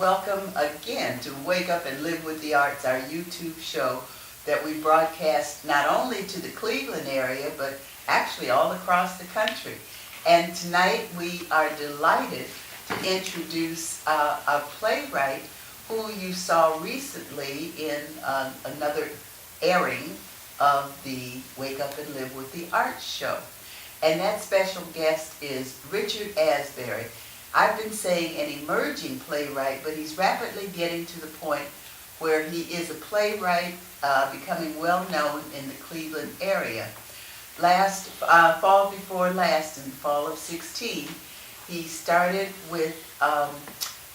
welcome again to Wake Up and Live with the Arts, our YouTube show that we broadcast not only to the Cleveland area, but actually all across the country. And tonight we are delighted to introduce a playwright who you saw recently in another airing of the Wake Up and Live with the Arts show. And that special guest is Richard Asbury. I've been saying an emerging playwright, but he's rapidly getting to the point where he is a playwright becoming well known in the Cleveland area. Fall before last, in the fall of 16, he started with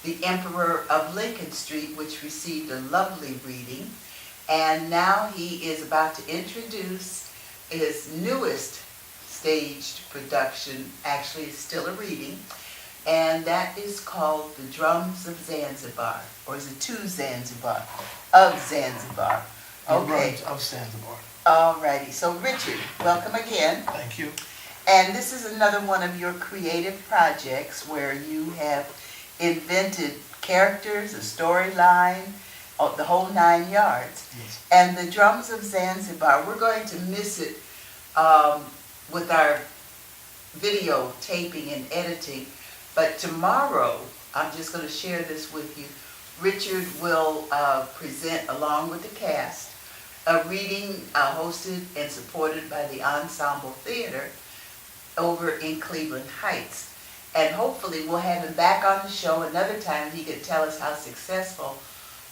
The Emperor of Lincoln Street, which received a lovely reading. And now he is about to introduce his newest staged production, actually it's still a reading, and that is called The Drums of Zanzibar, or is it Tues Zanzibar? Of Zanzibar. Okay. Of Zanzibar. Alrighty, so Richard, welcome again. Thank you. And this is another one of your creative projects where you have invented characters, a storyline, the whole 9 yards. Yes. And The Drums of Zanzibar, we're going to miss it with our video taping and editing, but tomorrow, I'm just going to share this with you, Richard will present, along with the cast, a reading hosted and supported by the Ensemble Theater over in Cleveland Heights. And hopefully we'll have him back on the show another time. He can tell us how successful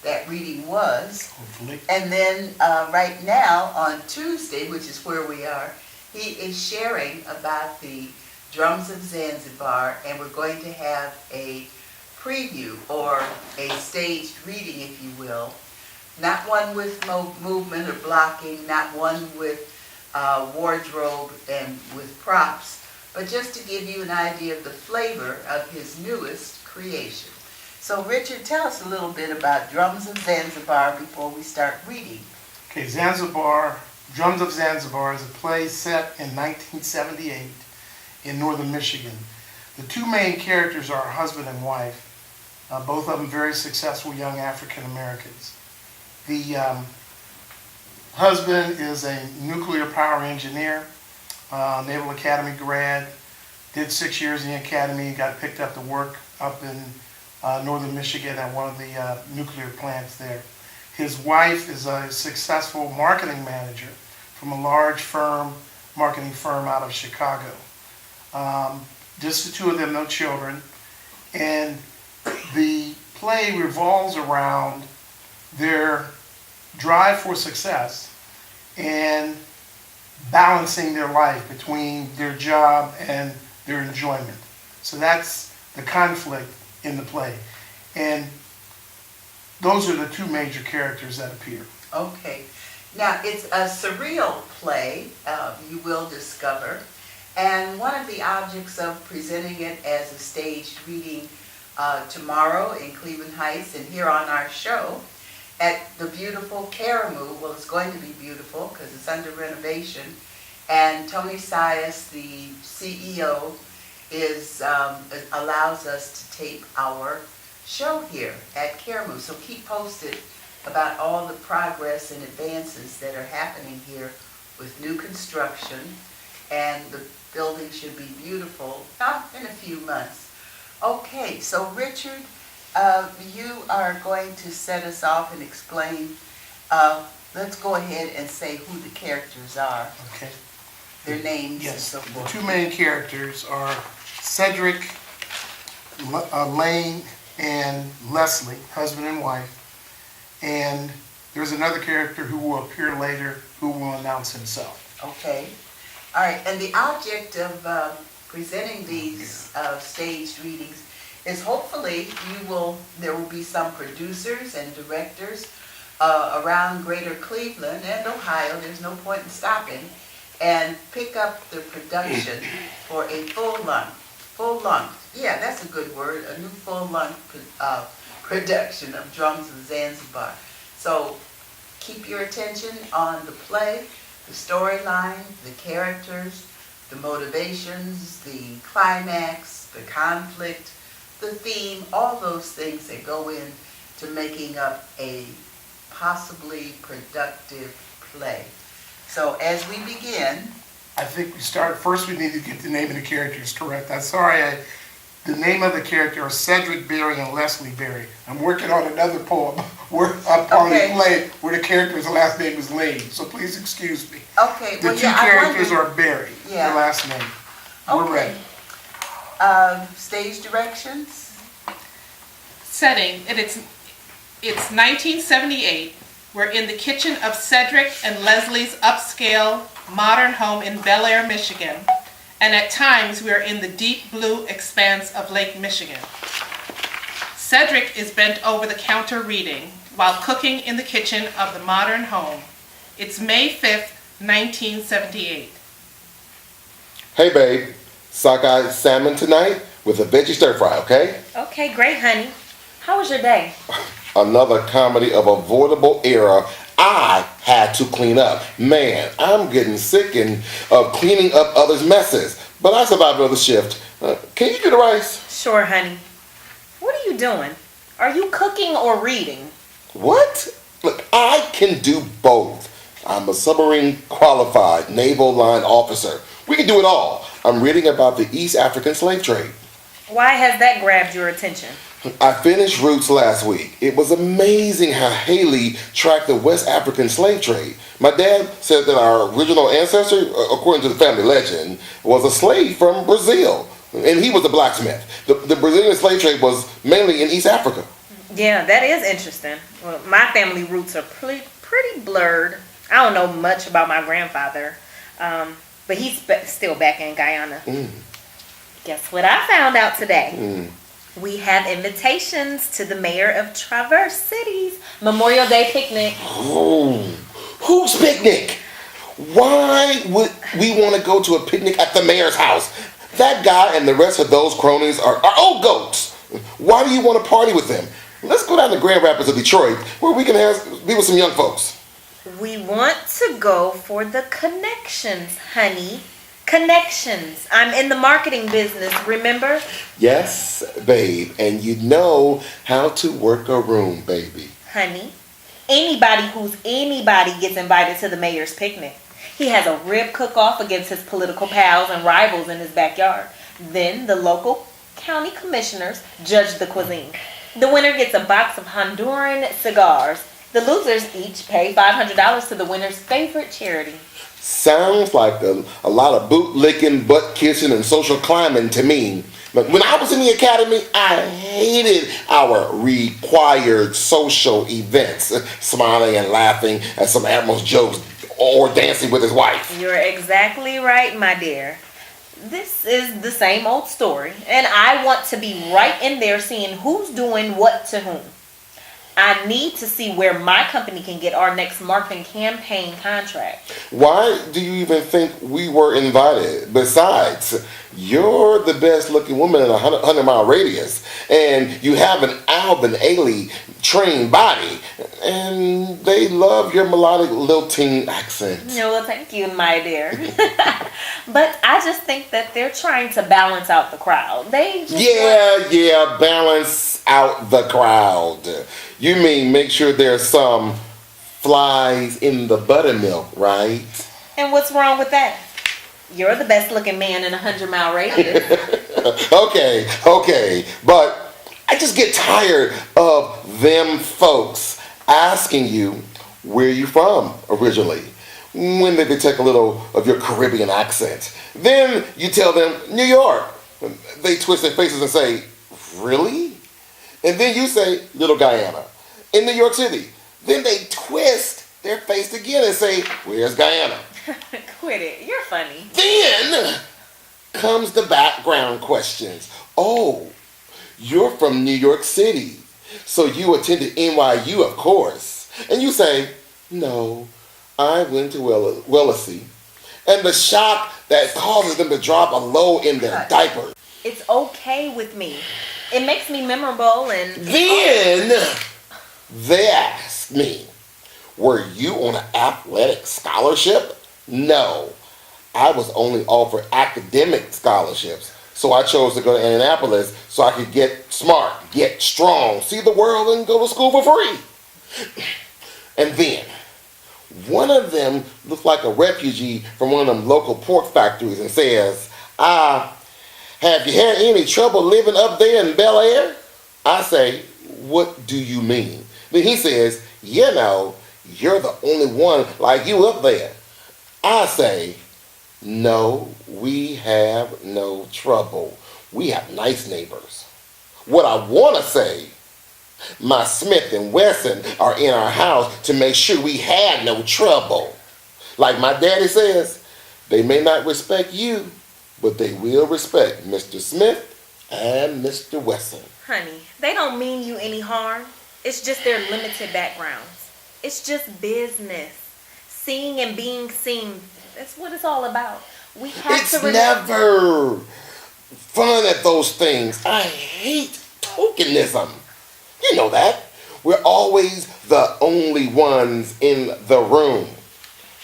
that reading was. Hopefully. And then right now on Tuesday, which is where we are, he is sharing about the Drums of Zanzibar, and we're going to have a preview or a staged reading, if you will. Not one with movement or blocking, not one with wardrobe and with props, but just to give you an idea of the flavor of his newest creation. So Richard, tell us a little bit about Drums of Zanzibar before we start reading. Okay, Zanzibar, Drums of Zanzibar is a play set in 1978 in northern Michigan. The two main characters are husband and wife, both of them very successful young African Americans. The husband is a nuclear power engineer, Naval Academy grad, did 6 years in the academy, got picked up to work up in northern Michigan at one of the nuclear plants there. His wife is a successful marketing manager from a large marketing firm out of Chicago. Just the two of them, no children. And the play revolves around their drive for success and balancing their life between their job and their enjoyment. So that's the conflict in the play. And those are the two major characters that appear. Okay. Now, it's a surreal play, you will discover. And one of the objects of presenting it as a staged reading tomorrow in Cleveland Heights and here on our show at the beautiful Caramoo, well, it's going to be beautiful because it's under renovation, and Tony Sias, the CEO, allows us to tape our show here at Caramoo. So keep posted about all the progress and advances that are happening here with new construction, and the building should be beautiful in a few months. Okay, so Richard, you are going to set us off and explain. Let's go ahead and say who the characters are. Okay. Their names. Yes, and so the forth. two main characters are Cedric, Lane, and Leslie, husband and wife. And there's another character who will appear later who will announce himself. Okay. All right. And the object of presenting these staged readings is hopefully there will be some producers and directors around greater Cleveland and Ohio, there's no point in stopping, and pick up the production for a full length, yeah, that's a good word, a new full-length production of Drums of Zanzibar. So keep your attention on the play, the storyline, the characters, the motivations, the climax, the conflict, the theme, all those things that go into making up a possibly productive play. So as we begin, I think first we need to get the name of the characters correct. I'm sorry, the name of the character are Cedric Berry and Leslie Berry. I'm working on another poem, part of the play where the character's last name is Lane, so please excuse me. Okay, The two characters are Berry, their last name. We're ready. Stage directions? Setting, it's 1978. We're in the kitchen of Cedric and Leslie's upscale modern home in Bel Air, Michigan. And at times we are in the deep blue expanse of Lake Michigan. Cedric is bent over the counter reading while cooking in the kitchen of the modern home. It's May 5th, 1978. Hey babe, sockeye salmon tonight with a veggie stir fry, okay? Okay, great, honey. How was your day? Another comedy of avoidable error. I had to clean up. Man, I'm getting sick of cleaning up others' messes. But I survived another shift. Can you do the rice? Sure, honey. What are you doing? Are you cooking or reading? What? Look, I can do both. I'm a submarine qualified naval line officer. We can do it all. I'm reading about the East African slave trade. Why has that grabbed your attention? I finished Roots last week. It was amazing how Haley tracked the West African slave trade. My dad said that our original ancestor, according to the family legend, was a slave from Brazil, and he was a blacksmith. The Brazilian slave trade was mainly in East Africa. Yeah, that is interesting. Well, my family roots are pretty blurred. I don't know much about my grandfather, but he's still back in Guyana. Guess what I found out today? We have invitations to the mayor of Traverse City's Memorial Day picnic. Oh, whose picnic? Why would we want to go to a picnic at the mayor's house? That guy and the rest of those cronies are old goats. Why do you want to party with them? Let's go down to Grand Rapids of Detroit where we can be with some young folks. We want to go for the connections, honey. Connections. I'm in the marketing business, remember? Yes, babe, and you know how to work a room, baby. Honey, anybody who's anybody gets invited to the mayor's picnic. He has a rib cook-off against his political pals and rivals in his backyard. Then the local county commissioners judge the cuisine. The winner gets a box of Honduran cigars. The losers each pay $500 to the winner's favorite charity. Sounds like a lot of boot-licking, butt-kissing, and social climbing to me. But when I was in the academy, I hated our required social events. Smiling and laughing at some admiral's jokes or dancing with his wife. You're exactly right, my dear. This is the same old story, and I want to be right in there seeing who's doing what to whom. I need to see where my company can get our next marketing campaign contract. Why do you even think we were invited? Besides, you're the best looking woman in a 100-mile radius, and you have an Alvin Ailey trained body, and they love your melodic lilting accent. No, well, thank you, my dear. But I just think that they're trying to balance out the crowd. Yeah, balance out the crowd. You mean make sure there's some flies in the buttermilk, right? And what's wrong with that? You're the best looking man in a 100-mile radius. Okay, but I just get tired of them folks asking you where you from originally. When they detect a little of your Caribbean accent. Then you tell them, New York. They twist their faces and say, really? And then you say, Little Guyana, in New York City. Then they twist their face again and say, where's Guyana? Quit it. You're funny. Then comes the background questions. Oh, you're from New York City, so you attended NYU, of course. And you say, no, I went to Wellesley. And the shock that causes them to drop a low in their diaper. It's okay with me. It makes me memorable and... Then they asked me, were you on an athletic scholarship? No, I was only offered academic scholarships. So I chose to go to Indianapolis so I could get smart, get strong, see the world, and go to school for free. And then, one of them looked like a refugee from one of them local pork factories and says, have you had any trouble living up there in Bel Air? I say, what do you mean? Then he says, you know, you're the only one like you up there. I say, no, we have no trouble. We have nice neighbors. What I want to say, my Smith and Wesson are in our house to make sure we had no trouble. Like my daddy says, they may not respect you, but they will respect Mr. Smith and Mr. Wesson. Honey, they don't mean you any harm. It's just their limited backgrounds. It's just business. Seeing and being seen. That's what it's all about. We have It's to never fun at those things. I hate tokenism. You know that. We're always the only ones in the room.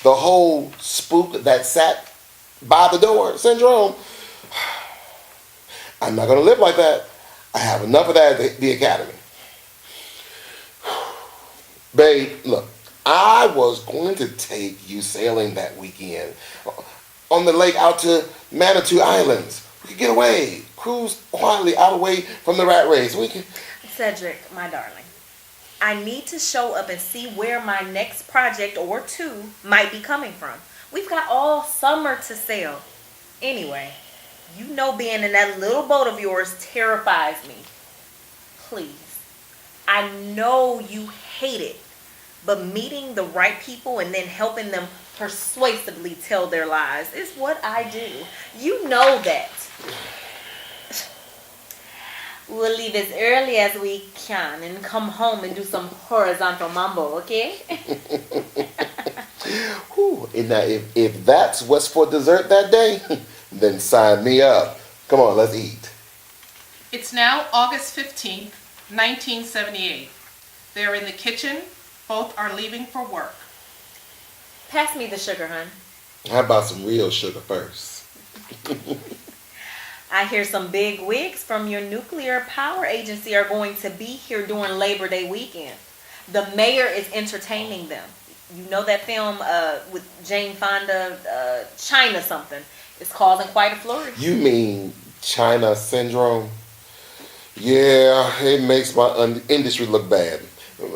The whole spook that sat by the door syndrome. I'm not going to live like that. I have enough of that at the academy. Babe, look, I was going to take you sailing that weekend on the lake out to Manitou Islands. We could get away, cruise quietly out away from the rat race. We could... Cedric, my darling, I need to show up and see where my next project or two might be coming from. We've got all summer to sail. Anyway, you know being in that little boat of yours terrifies me. Please, I know you hate it, but meeting the right people and then helping them persuasively tell their lies is what I do. You know that. We'll leave as early as we can and come home and do some horizontal mambo, okay? Whew. And now, if that's what's for dessert that day, then sign me up. Come on, let's eat. It's now August 15th, 1978. They're in the kitchen. Both are leaving for work. Pass me the sugar, hon. How about some real sugar first? I hear some big wigs from your nuclear power agency are going to be here during Labor Day weekend. The mayor is entertaining them. You know that film with Jane Fonda, China something. It's causing quite a flurry. You mean China syndrome? Yeah, it makes my industry look bad.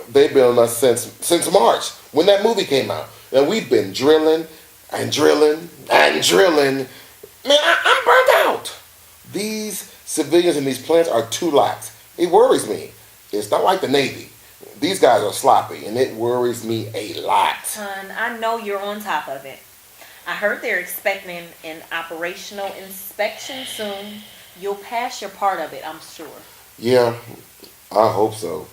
They've been on us since March, when that movie came out. And we've been drilling and drilling and drilling. Man, I'm burnt out. These civilians in these plants are too lax. It worries me. It's not like the Navy. These guys are sloppy, and it worries me a lot. Son, I know you're on top of it. I heard they're expecting an operational inspection soon. You'll pass your part of it, I'm sure. Yeah, I hope so.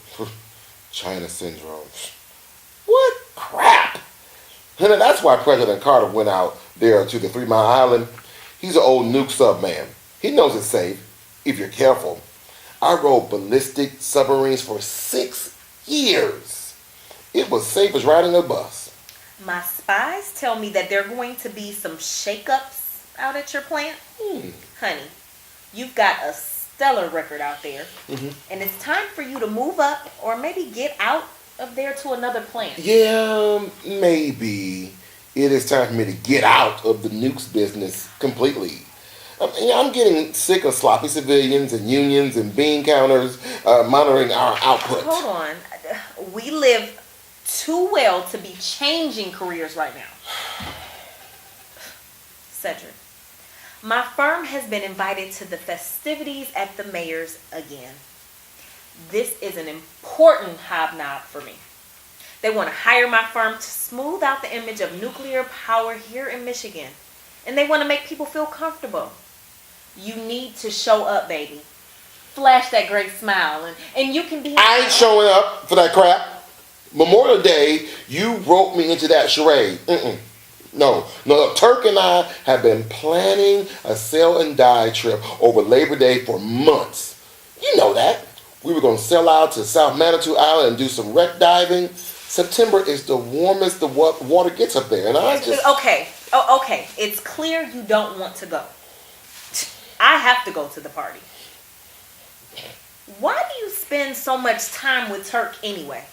China syndrome. What crap? And that's why President Carter went out there to the 3 Mile Island. He's an old nuke sub man. He knows it's safe, if you're careful. I rode ballistic submarines for 6 years. It was safe as riding a bus. My spies tell me that there are going to be some shakeups out at your plant. Honey, you've got a stellar record out there. And it's time for you to move up or maybe get out of there to another plant. Yeah, maybe. It is time for me to get out of the nukes business completely. I'm getting sick of sloppy civilians and unions and bean counters monitoring our output. Hold on. We live too well to be changing careers right now. Cedric, my firm has been invited to the festivities at the mayor's again. This is an important hobnob for me. They want to hire my firm to smooth out the image of nuclear power here in Michigan. And they want to make people feel comfortable. You need to show up, baby. Flash that great smile and you can be... I ain't showing up for that crap. Memorial Day, you roped me into that charade. No, Turk and I have been planning a sail and die trip over Labor Day for months. You know that. We were going to sail out to South Manitou Island and do some wreck diving. September is the warmest the water gets up there, and I just... Okay. It's clear you don't want to go. I have to go to the party. Why do you spend so much time with Turk anyway?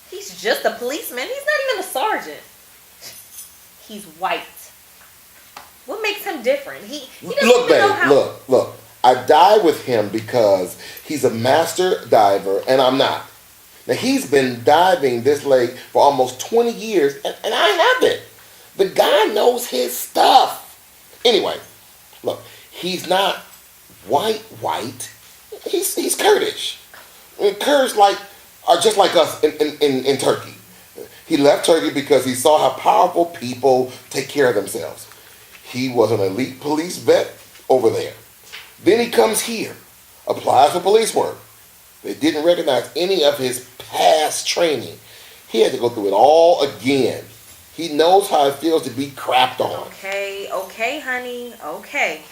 He's just a policeman. He's not even a sergeant. He's white. What makes him different? He doesn't Look, even know babe, how. look. I dive with him because he's a master diver and I'm not. Now, he's been diving this lake for almost 20 years and I haven't. The guy knows his stuff. Anyway, look, he's not white. He's Kurdish. I mean, Kurds are just like us in Turkey. He left Turkey because he saw how powerful people take care of themselves. He was an elite police vet over there. Then he comes here, applies for police work. They didn't recognize any of his past training. He had to go through it all again. He knows how it feels to be crapped on. Okay, honey. Okay.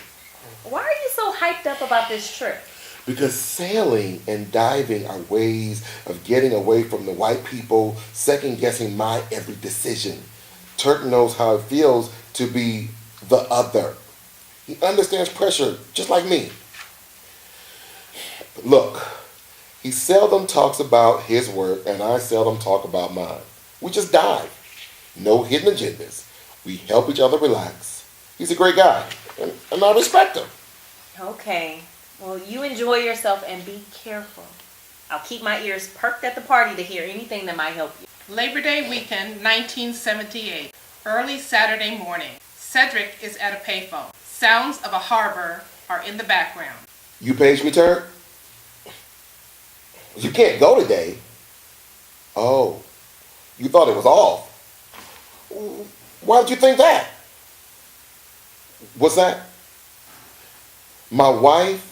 Why are you so hyped up about this trip? Because sailing and diving are ways of getting away from the white people second-guessing my every decision. Turk knows how it feels to be the other. He understands pressure just like me. Look, he seldom talks about his work and I seldom talk about mine. We just dive. No hidden agendas. We help each other relax. He's a great guy and I respect him. Okay. Well, you enjoy yourself and be careful. I'll keep my ears perked at the party to hear anything that might help you. Labor Day weekend, 1978. Early Saturday morning. Cedric is at a payphone. Sounds of a harbor are in the background. You paged me, Turk? You can't go today. Oh, you thought it was off. Why did you think that? What's that? My wife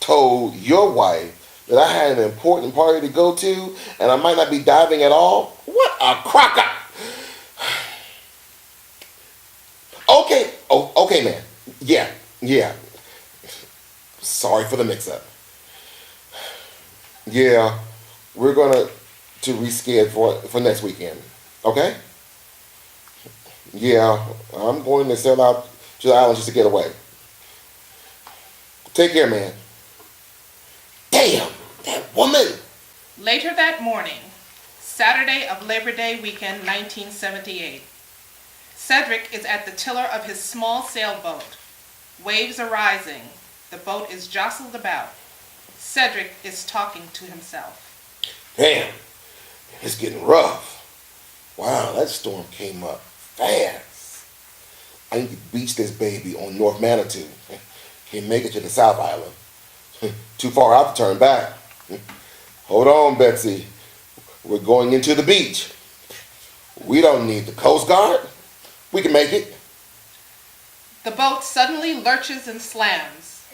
told your wife that I had an important party to go to and I might not be diving at all? What a crocker! Okay, man. Yeah. Sorry for the mix-up. Yeah, we're gonna reschedule for next weekend. Okay? Yeah, I'm going to sail out to the island just to get away. Take care, man. Damn, that woman! Later that morning, Saturday of Labor Day weekend, 1978. Cedric is at the tiller of his small sailboat. Waves are rising. The boat is jostled about. Cedric is talking to himself. Damn, it's getting rough. Wow, that storm came up fast. I need to beach this baby on North Manitou. Can't make it to the South Island. Too far out to turn back. Hold on, Betsy. We're going into the beach. We don't need the Coast Guard. We can make it. The boat suddenly lurches and slams.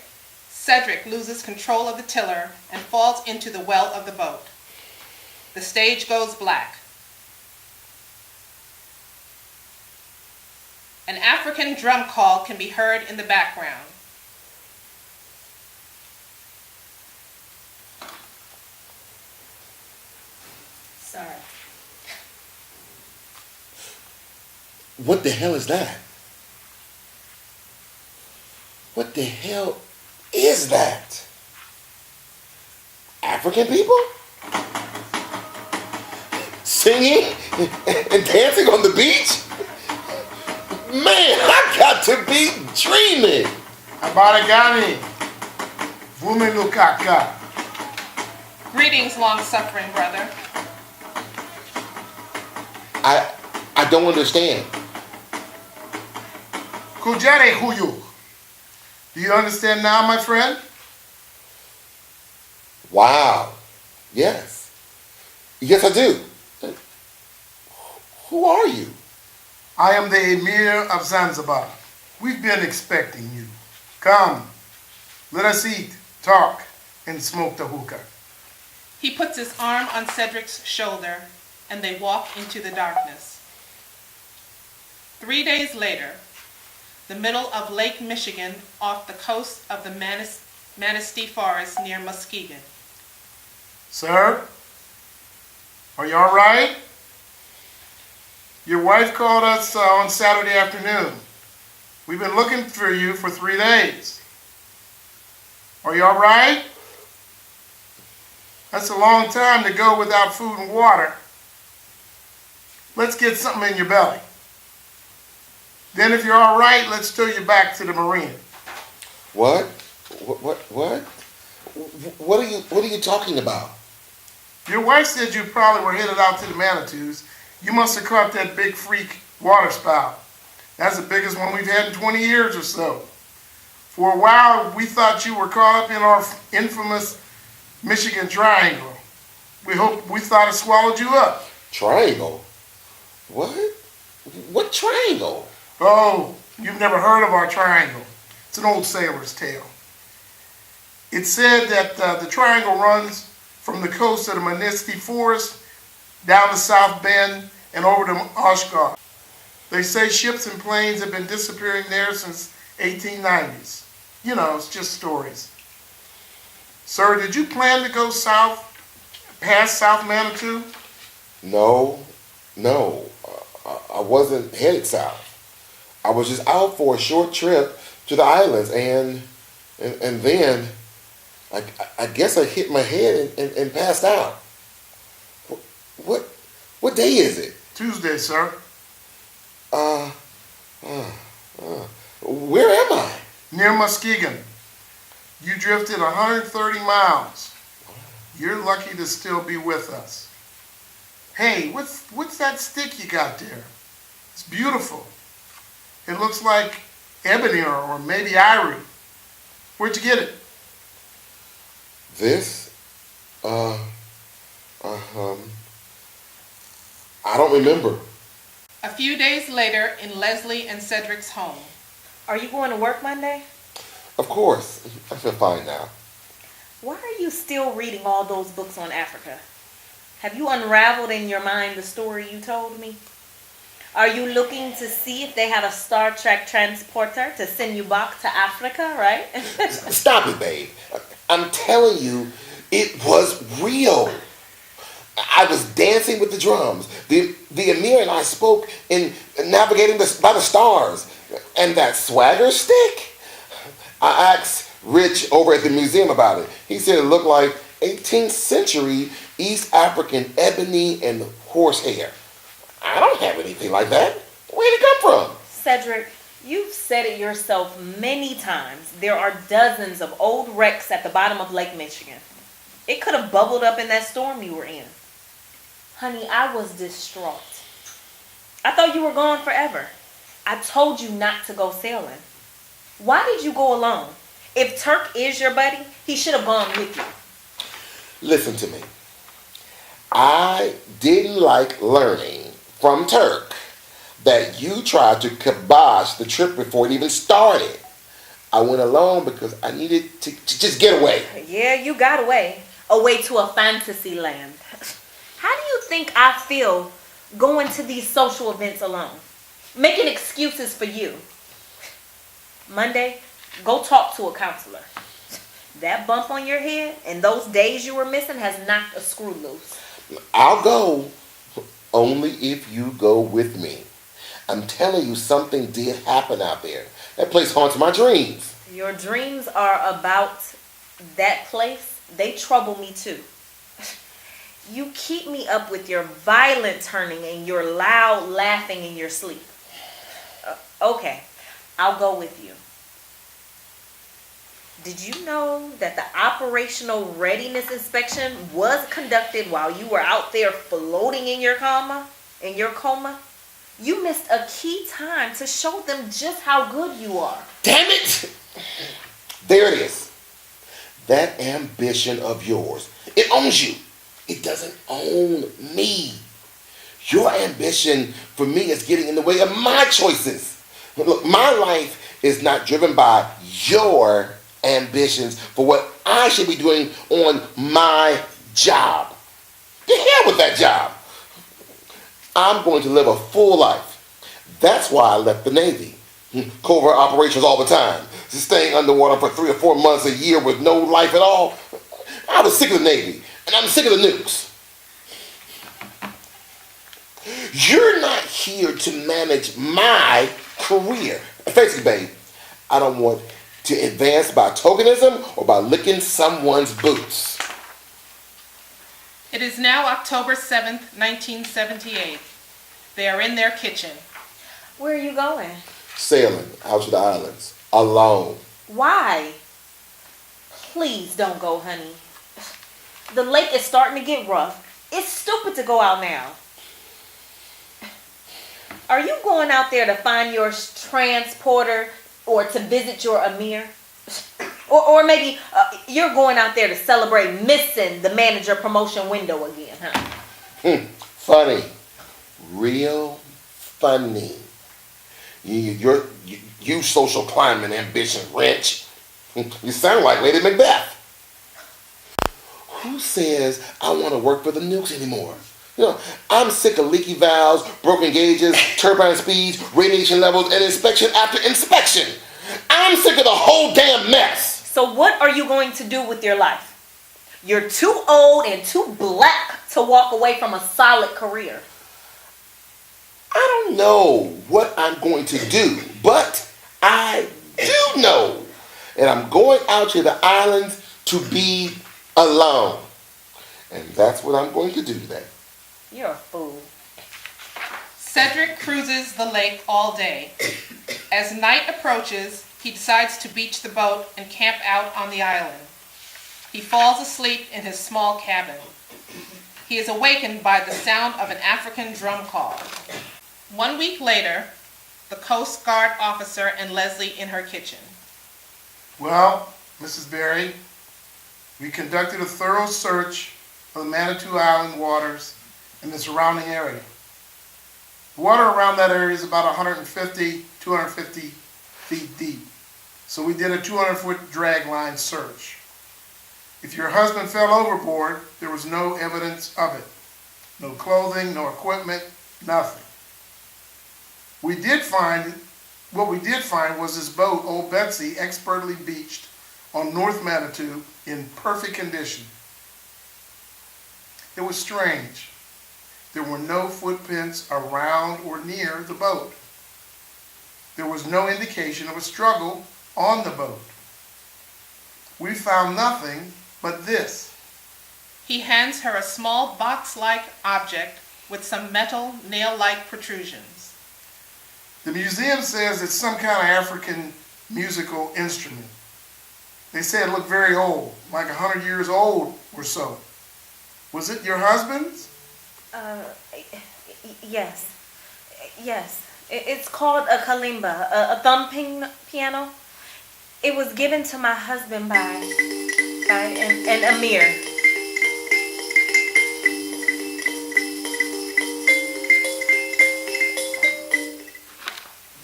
Cedric loses control of the tiller and falls into the well of the boat. The stage goes black. An African drum call can be heard in the background. Sorry. What the hell is that? What the hell is that? African people? Singing and dancing on the beach? Man, I got to be dreaming. Abaragani, Vumelukaka. Greetings, long-suffering brother. I don't understand. Kujere Huyu. Do you understand now, my friend? Wow. Yes. Yes, I do. Who are you? I am the Emir of Zanzibar. We've been expecting you. Come, let us eat, talk, and smoke the hookah. He puts his arm on Cedric's shoulder, and they walk into the darkness. 3 days later, the middle of Lake Michigan off the coast of the Manistee Forest near Muskegon. Sir, are you all right? Your wife called us on Saturday afternoon. We've been looking for you for 3 days. Are you all right? That's a long time to go without food and water. Let's get something in your belly. Then if you're all right, let's tow you back to the marina. What? What? What are you talking about? Your wife said you probably were headed out to the Tues. You must have caught that big freak water spout. That's the biggest one we've had in 20 years or so. For a while, we thought you were caught up in our infamous Michigan Triangle. We thought it swallowed you up. Triangle? What? What triangle? Oh, you've never heard of our triangle. It's an old sailor's tale. It said that the triangle runs from the coast of the Manistee Forest down to South Bend and over to Oshkosh. They say ships and planes have been disappearing there since 1890s. You know, it's just stories. Sir, did you plan to go south, past South Manitou? No. I wasn't headed south. I was just out for a short trip to the islands, and then I guess I hit my head and passed out. What day is it? Tuesday, sir. Where am I? Near Muskegon. You drifted 130 miles. You're lucky to still be with us. Hey, what's that stick you got there? It's beautiful. It looks like ebony or maybe ivory. Where'd you get it? This? I don't remember. A few days later, in Leslie and Cedric's home. Are you going to work Monday? Of course. I feel fine now. Why are you still reading all those books on Africa? Have you unraveled in your mind the story you told me? Are you looking to see if they have a Star Trek transporter to send you back to Africa, right? Stop it, babe. I'm telling you, it was real. I was dancing with the drums. The Amir and I spoke in navigating by the stars. And that swagger stick? I asked Rich over at the museum about it. He said it looked like 18th century East African ebony and horsehair. I don't have anything like that. Where'd it come from? Cedric, you've said it yourself many times. There are dozens of old wrecks at the bottom of Lake Michigan. It could have bubbled up in that storm you were in. Honey, I was distraught. I thought you were gone forever. I told you not to go sailing. Why did you go alone? If Turk is your buddy, he should have gone with you. Listen to me. I didn't like learning from Turk that you tried to kibosh the trip before it even started. I went alone because I needed to just get away. Yeah, you got away. Away to a fantasy land. How do you think I feel going to these social events alone? Making excuses for you. Monday, go talk to a counselor. That bump on your head and those days you were missing has knocked a screw loose. I'll go, only if you go with me. I'm telling you, something did happen out there. That place haunts my dreams. Your dreams are about that place. They trouble me too. You keep me up with your violent turning and your loud laughing in your sleep. Okay, I'll go with you. Did you know that the operational readiness inspection was conducted while you were out there floating in your coma? You missed a key time to show them just how good you are. Damn it! There it is. That ambition of yours, it owns you. It doesn't own me. Your ambition for me is getting in the way of my choices. Look, my life is not driven by your ambitions for what I should be doing on my job. The hell with that job. I'm going to live a full life. That's why I left the Navy. Covert operations all the time. Staying underwater for 3 or 4 months a year with no life at all. I was sick of the Navy, and I'm sick of the nukes. You're not here to manage my career. Face it, babe, I don't want to advance by tokenism or by licking someone's boots? It is now October 7th, 1978. They are in their kitchen. Where are you going? Sailing out to the islands, alone. Why? Please don't go, honey. The lake is starting to get rough. It's stupid to go out now. Are you going out there to find your transporter or to visit your Amir? Or maybe you're going out there to celebrate missing the manager promotion window again, huh? Funny. Real funny. You social climbing ambition wrench. You sound like Lady Macbeth. Who says I want to work for the nukes anymore? I'm sick of leaky valves, broken gauges, turbine speeds, radiation levels, and inspection after inspection. I'm sick of the whole damn mess. So what are you going to do with your life? You're too old and too black to walk away from a solid career. I don't know what I'm going to do, but I do know that I'm going out to the islands to be alone. And that's what I'm going to do today. You're a fool. Cedric cruises the lake all day. As night approaches, he decides to beach the boat and camp out on the island. He falls asleep in his small cabin. He is awakened by the sound of an African drum call. 1 week later, the Coast Guard officer and Leslie in her kitchen. Well, Mrs. Berry, we conducted a thorough search of the Manitou Island waters and the surrounding area. The water around that area is about 150, 250 feet deep. So we did a 200-foot drag line search. If your husband fell overboard, there was no evidence of it. No clothing, no equipment, nothing. What we did find was his boat, Old Betsy, expertly beached on North Manitou in perfect condition. It was strange. There were no footprints around or near the boat. There was no indication of a struggle on the boat. We found nothing but this. He hands her a small box-like object with some metal nail-like protrusions. The museum says it's some kind of African musical instrument. They say it looked very old, like 100 years old or so. Was it your husband's? Yes. Yes. It's called a kalimba, a thumping piano. It was given to my husband by an Amir.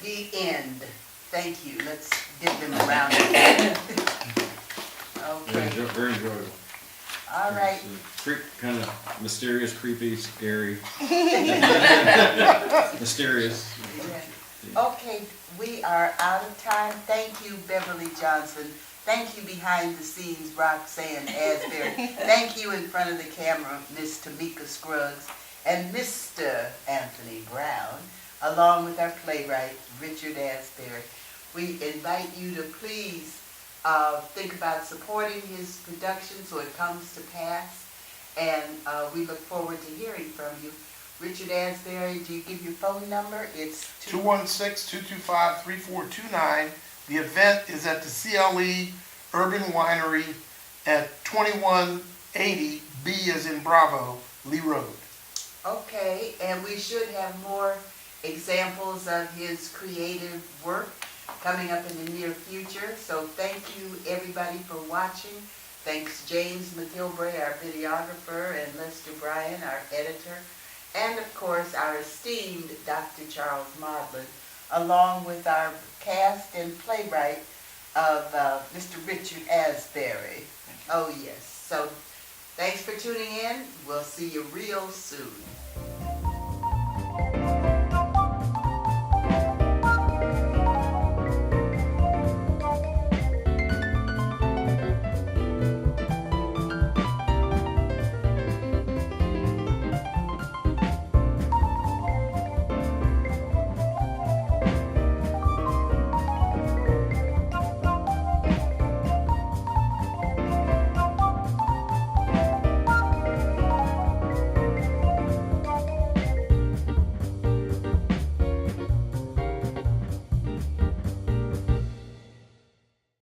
The end. Thank you. Let's give them a round of Very, Okay. very enjoyable. All right. Kind of mysterious, creepy, scary. Mysterious. Okay, we are out of time. Thank you, Beverly Johnson. Thank you behind the scenes, Roxanne Asbury. Thank you in front of the camera, Miss Tamika Scruggs and Mr. Anthony Brown, along with our playwright, Richard Asbury. We invite you to please think about supporting his production so it comes to pass. And we look forward to hearing from you. Richard Asbury, do you give your phone number? It's 216-225-3429. The event is at the CLE Urban Winery at 2180 B as in Bravo, Lee Road. Okay, and we should have more examples of his creative work coming up in the near future. So thank you everybody for watching. Thanks James McGilbray, our videographer, and Lester Bryan, our editor, and of course our esteemed Dr. Charles Maudlin, along with our cast and playwright of Mr. Richard Asbury. Oh yes, so thanks for tuning in. We'll see you real soon.